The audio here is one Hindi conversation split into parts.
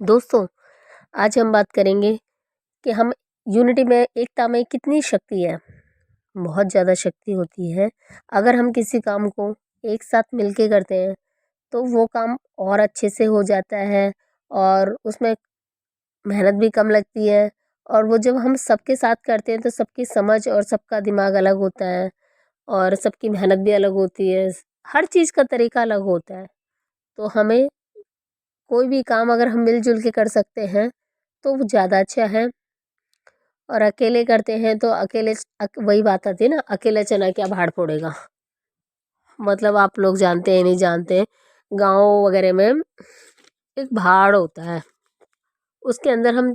दोस्तों, आज हम बात करेंगे कि हम यूनिटी में एकता में कितनी शक्ति है। बहुत ज़्यादा शक्ति होती है। अगर हम किसी काम को एक साथ मिलके करते हैं तो वो काम और अच्छे से हो जाता है और उसमें मेहनत भी कम लगती है। और वो जब हम सबके साथ करते हैं तो सबकी समझ और सबका दिमाग अलग होता है और सबकी मेहनत भी अलग होती है। हर चीज़ का तरीका अलग होता है। तो हमें कोई भी काम अगर हम मिल-जुल के कर सकते हैं तो वो ज़्यादा अच्छा है। और अकेले करते हैं तो वही बात आती है ना, अकेला चना क्या भाड़ फोड़ेगा। मतलब आप लोग जानते हैं नहीं जानते, गाँव वगैरह में एक भाड़ होता है। उसके अंदर हम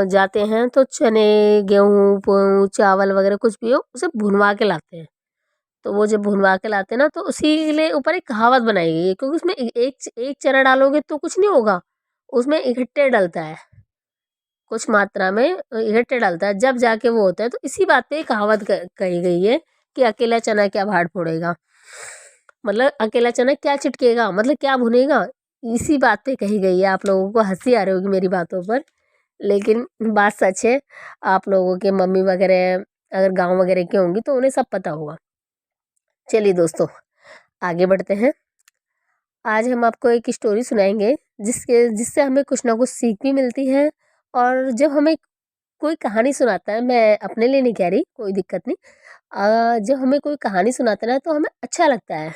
जाते हैं तो चने, गेहूँ चावल वगैरह कुछ भी हो उसे भुनवा के लाते हैं। तो वो जब भुनवा के लाते हैं ना तो उसी के लिए ऊपर एक कहावत बनाई गई है, क्योंकि उसमें एक चना डालोगे तो कुछ नहीं होगा, उसमें इकट्ठे डलता है, कुछ मात्रा में इकट्ठे डलता है, जब जाके वो होता है। तो इसी बात पे कहावत कही गई है कि अकेला चना क्या भाड़ फोड़ेगा। मतलब अकेला चना क्या चिटकेगा, मतलब क्या भुनेगा। इसी बात पे कही गई है। आप लोगों को हंसी आ रही होगी मेरी बातों पर, लेकिन बात सच है। आप लोगों के मम्मी वगैरह अगर गांव वगैरह के होंगी तो उन्हें सब पता होगा। चलिए दोस्तों, आगे बढ़ते हैं। आज हम आपको एक स्टोरी सुनाएंगे जिससे हमें कुछ ना कुछ सीख भी मिलती है। और जब हमें कोई कहानी सुनाता है, मैं अपने लिए नहीं कह रही, कोई दिक्कत नहीं। जब हमें कोई कहानी सुनाता है ना तो हमें अच्छा लगता है,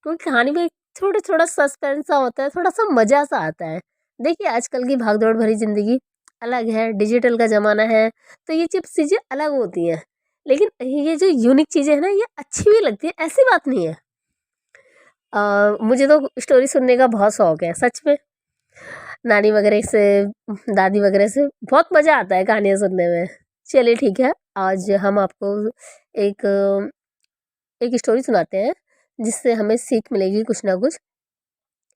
क्योंकि कहानी में थोड़ा थोड़ा सस्पेंस सा होता है, थोड़ा सा मज़ा सा आता है। देखिए आजकल की भागदौड़ भरी ज़िंदगी अलग है, डिजिटल का ज़माना है, तो ये सब चीज़ें अलग होती हैं। लेकिन ये जो यूनिक चीज़ें हैं ना, ये अच्छी भी लगती है, ऐसी बात नहीं है। मुझे तो स्टोरी सुनने का बहुत शौक है सच में। नानी वगैरह से, दादी वगैरह से बहुत मज़ा आता है कहानियाँ सुनने में। चलिए ठीक है, आज हम आपको एक एक स्टोरी सुनाते हैं जिससे हमें सीख मिलेगी कुछ ना कुछ।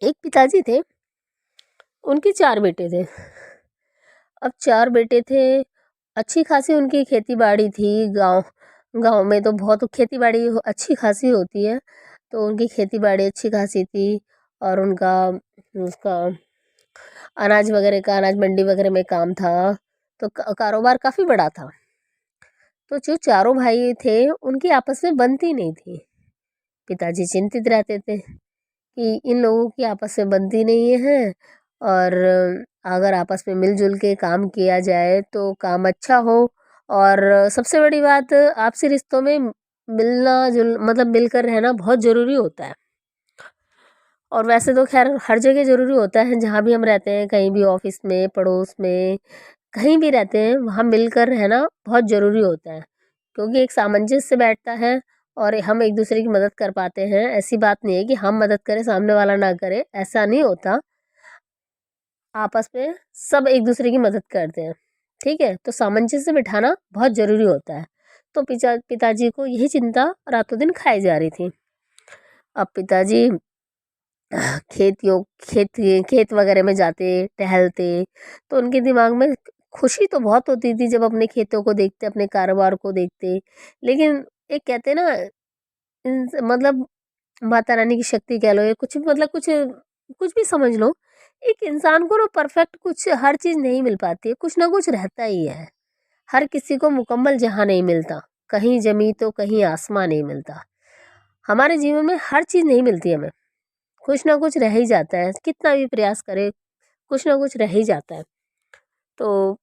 एक पिताजी थे, उनके 4 बेटे थे। अब 4 बेटे थे, अच्छी खासी उनकी खेती बाड़ी थी। गांव गांव में तो बहुत खेती बाड़ी अच्छी खासी होती है, तो उनकी खेती बाड़ी अच्छी खासी थी। और उनका उसका अनाज मंडी वगैरह में काम था, तो कारोबार काफ़ी बड़ा था। तो जो चारों भाई थे उनकी आपस में बनती नहीं थी। पिताजी चिंतित रहते थे कि इन लोगों की आपस में बनती नहीं है, और अगर आपस में मिलजुल के काम किया जाए तो काम अच्छा हो। और सबसे बड़ी बात, आपसी रिश्तों में मिलना जुल मतलब मिलकर रहना बहुत ज़रूरी होता है। और वैसे तो खैर हर जगह ज़रूरी होता है, जहाँ भी हम रहते हैं, कहीं भी ऑफिस में, पड़ोस में, कहीं भी रहते हैं, वहाँ मिलकर रहना बहुत ज़रूरी होता है, क्योंकि एक सामंजस्य बैठता है और हम एक दूसरे की मदद कर पाते हैं। ऐसी बात नहीं है कि हम मदद करें सामने वाला ना करे, ऐसा नहीं होता। आपस में सब एक दूसरे की मदद करते हैं, ठीक है। तो सामंजस्य बिठाना बहुत ज़रूरी होता है। तो पिताजी को यही चिंता रातों दिन खाई जा रही थी। अब पिताजी खेत वगैरह में जाते, टहलते, तो उनके दिमाग में खुशी तो बहुत होती थी जब अपने खेतों को देखते, अपने कारोबार को देखते। लेकिन एक कहते हैं ना, मतलब माता रानी की शक्ति कह लो या कुछ भी, मतलब कुछ भी समझ लो, एक इंसान को ना परफेक्ट कुछ हर चीज़ नहीं मिल पाती है, कुछ ना कुछ रहता ही है। हर किसी को मुकम्मल जहाँ नहीं मिलता, कहीं ज़मीं तो कहीं आसमान नहीं मिलता। हमारे जीवन में हर चीज़ नहीं मिलती हमें, कुछ ना कुछ रह ही जाता है, कितना भी प्रयास करे कुछ ना कुछ रह ही जाता है। तो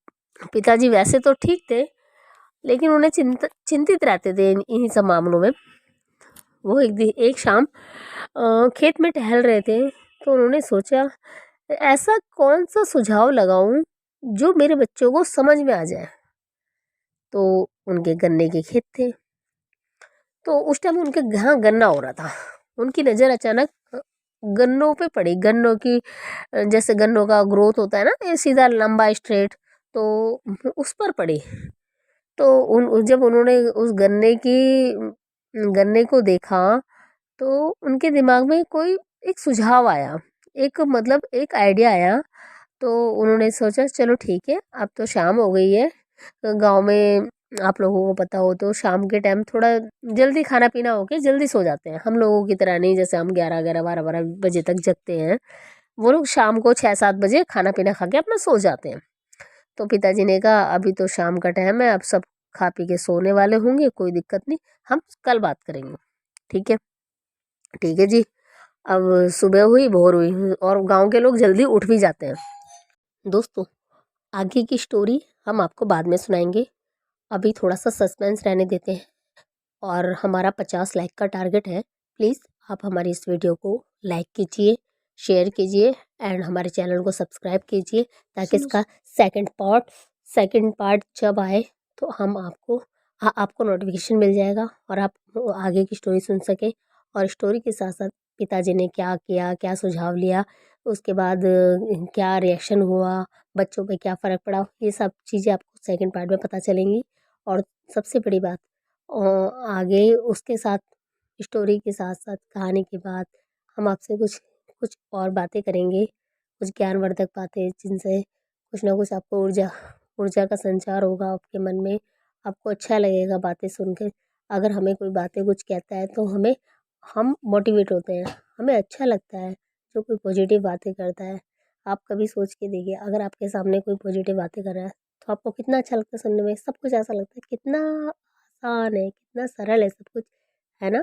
पिताजी वैसे तो ठीक थे, लेकिन उन्हें चिंतित रहते थे इन्हीं सब मामलों में। वो एक शाम खेत में टहल रहे थे, तो उन्होंने सोचा ऐसा कौन सा सुझाव लगाऊं जो मेरे बच्चों को समझ में आ जाए। तो उनके गन्ने के खेत थे, तो उस टाइम उनके यहाँ गन्ना हो रहा था। उनकी नज़र अचानक गन्नों पे पड़ी, गन्नों की जैसे गन्नों का ग्रोथ होता है ना, ये सीधा लंबा स्ट्रेट, तो उस पर पड़ी। तो जब उन्होंने उस गन्ने को देखा तो उनके दिमाग में कोई एक सुझाव आया, एक मतलब एक आइडिया आया। तो उन्होंने सोचा चलो ठीक है, अब तो शाम हो गई है। गांव में आप लोगों को पता हो तो शाम के टाइम थोड़ा जल्दी खाना पीना होके जल्दी सो जाते हैं, हम लोगों की तरह नहीं जैसे हम 11 11 12 12 बजे तक जगते हैं। वो लोग शाम को 6-7 बजे खाना पीना खा के अपना सो जाते हैं। तो पिताजी ने कहा अभी तो शाम का टाइम है, अब सब खा पी के सोने वाले होंगे, कोई दिक्कत नहीं, हम कल बात करेंगे। ठीक है, ठीक है जी। अब सुबह हुई, भोर हुई और गांव के लोग जल्दी उठ भी जाते हैं। दोस्तों, आगे की स्टोरी हम आपको बाद में सुनाएंगे, अभी थोड़ा सा सस्पेंस रहने देते हैं। और हमारा 50 लाइक का टारगेट है। प्लीज़ आप हमारी इस वीडियो को लाइक कीजिए, शेयर कीजिए एंड हमारे चैनल को सब्सक्राइब कीजिए, ताकि इसका सेकंड पार्ट जब आए तो हम आपको नोटिफिकेशन मिल जाएगा और आप आगे की स्टोरी सुन सकें। और स्टोरी के साथ साथ पिताजी ने क्या किया, क्या सुझाव लिया, उसके बाद क्या रिएक्शन हुआ, बच्चों पे क्या फ़र्क पड़ा, ये सब चीज़ें आपको सेकंड पार्ट में पता चलेंगी। और सबसे बड़ी बात, आगे उसके साथ स्टोरी के साथ साथ कहानी के बाद हम आपसे कुछ कुछ और बातें करेंगे, कुछ ज्ञानवर्धक बातें, जिनसे कुछ ना कुछ आपको ऊर्जा ऊर्जा का संचार होगा आपके मन में, आपको अच्छा लगेगा बातें सुन के। अगर हमें कोई बातें कुछ कहता है तो हम मोटिवेट होते हैं, हमें अच्छा लगता है जो कोई पॉजिटिव बातें करता है। आप कभी सोच के देखिए, अगर आपके सामने कोई पॉजिटिव बातें कर रहा है तो आपको कितना अच्छा लगता है सुनने में, सब कुछ ऐसा लगता है कितना आसान है, कितना सरल है सब कुछ, है ना।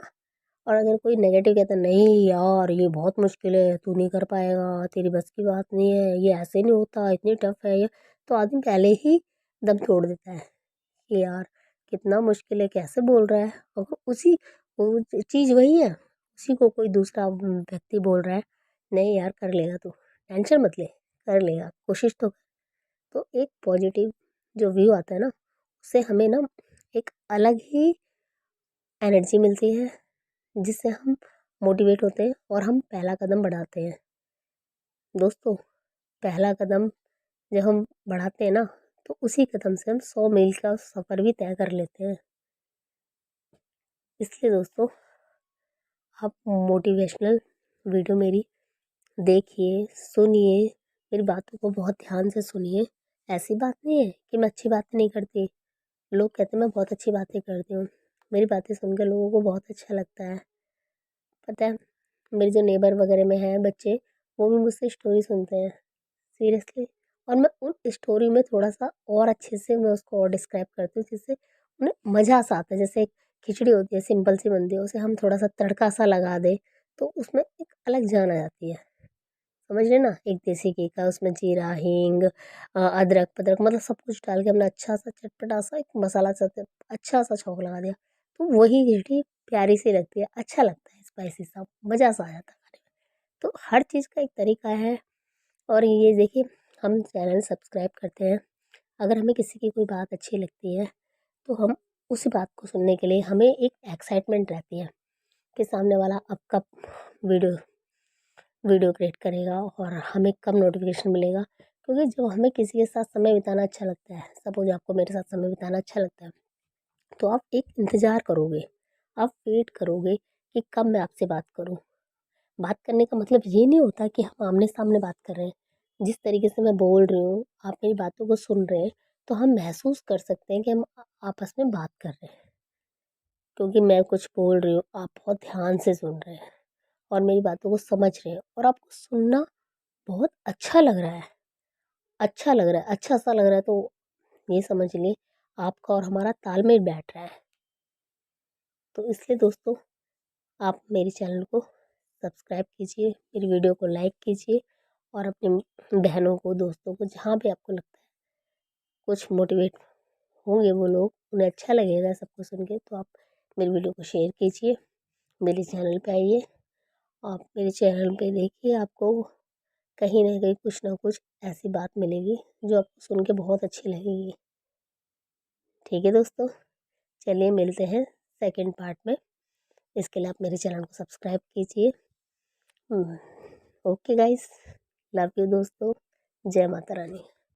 और अगर कोई नेगेटिव कहता है नहीं यार ये बहुत मुश्किल है, तू नहीं कर पाएगा, तेरी बस की बात नहीं है, ये ऐसे नहीं होता, इतनी टफ है ये, तो आदमी पहले ही दम तोड़ देता है कि यार कितना मुश्किल है, कैसे बोल रहा है। और वो चीज़ वही है, उसी को कोई दूसरा व्यक्ति बोल रहा है नहीं यार कर लेगा तू, टेंशन मत ले, कर लेगा, कोशिश तो कर। तो एक पॉजिटिव जो व्यू आता है ना, उससे हमें ना एक अलग ही एनर्जी मिलती है, जिससे हम मोटिवेट होते हैं और हम पहला कदम बढ़ाते हैं। दोस्तों, पहला कदम जब हम बढ़ाते हैं ना, तो उसी कदम से हम 100 मील का सफ़र भी तय कर लेते हैं। इसलिए दोस्तों, आप मोटिवेशनल वीडियो मेरी देखिए, सुनिए, मेरी बातों को बहुत ध्यान से सुनिए। ऐसी बात नहीं है कि मैं अच्छी बातें नहीं करती, लोग कहते हैं मैं बहुत अच्छी बातें करती हूँ, मेरी बातें सुनकर लोगों को बहुत अच्छा लगता है। पता है, मेरे जो नेबर वगैरह में हैं बच्चे, वो भी मुझसे स्टोरी सुनते हैं सीरियसली। और मैं उन स्टोरी में थोड़ा सा और अच्छे से मैं उसको और डिस्क्राइब करती हूँ, जिससे उन्हें मज़ा सा आता है। जैसे एक खिचड़ी होती है, सिंपल सी बनती है, उसे हम थोड़ा सा तड़का सा लगा दें तो उसमें एक अलग जान आ जाती है। समझ रहे ना, एक देसी घी का, उसमें जीरा, हींग, अदरक वदरक, मतलब सब कुछ डाल के हमने अच्छा सा चटपटा सा एक मसाला सा अच्छा सा छौंक लगा दिया, तो वही खिचड़ी प्यारी सी लगती है, अच्छा लगता है, स्पाइसी सा, मज़ा सा आ जाता है खाने में। तो हर चीज़ का एक तरीका है। और ये देखिए, हम चैनल सब्सक्राइब करते हैं, अगर हमें किसी की कोई बात अच्छी लगती है तो हम उसी बात को सुनने के लिए हमें एक एक्साइटमेंट रहती है कि सामने वाला अब कब वीडियो वीडियो क्रिएट करेगा और हमें कब नोटिफिकेशन मिलेगा। क्योंकि जब हमें किसी के साथ समय बिताना अच्छा लगता है, सपोज आपको मेरे साथ समय बिताना अच्छा लगता है, तो आप एक इंतज़ार करोगे, आप वेट करोगे कि कब मैं आपसे बात करूं। बात करने का मतलब ये नहीं होता कि हम आमने सामने बात कर रहे हैं। जिस तरीके से मैं बोल रही हूँ, आप मेरी बातों को सुन रहे हैं, तो हम महसूस कर सकते हैं कि हम आपस में बात कर रहे हैं। क्योंकि मैं कुछ बोल रही हूँ, आप बहुत ध्यान से सुन रहे हैं और मेरी बातों को समझ रहे हैं, और आपको सुनना बहुत अच्छा लग रहा है, अच्छा लग रहा है, अच्छा सा लग रहा है, तो ये समझ लीजिए आपका और हमारा तालमेल बैठ रहा है। तो इसलिए दोस्तों, आप मेरे चैनल को सब्सक्राइब कीजिए, मेरी वीडियो को लाइक कीजिए, और अपनी बहनों को, दोस्तों को, जहाँ भी आपको लगता है कुछ मोटिवेट होंगे वो लोग, उन्हें अच्छा लगेगा सबको सुन के, तो आप मेरी वीडियो को शेयर कीजिए, मेरे चैनल पे आइए, आप मेरे चैनल पे देखिए, आपको कहीं ना कहीं कुछ ना कुछ ऐसी बात मिलेगी जो आपको सुन के बहुत अच्छी लगेगी। ठीक है दोस्तों, चलिए मिलते हैं सेकंड पार्ट में। इसके लिए आप मेरे चैनल को सब्सक्राइब कीजिए। ओके गाइस, लव यू दोस्तों, जय माता रानी।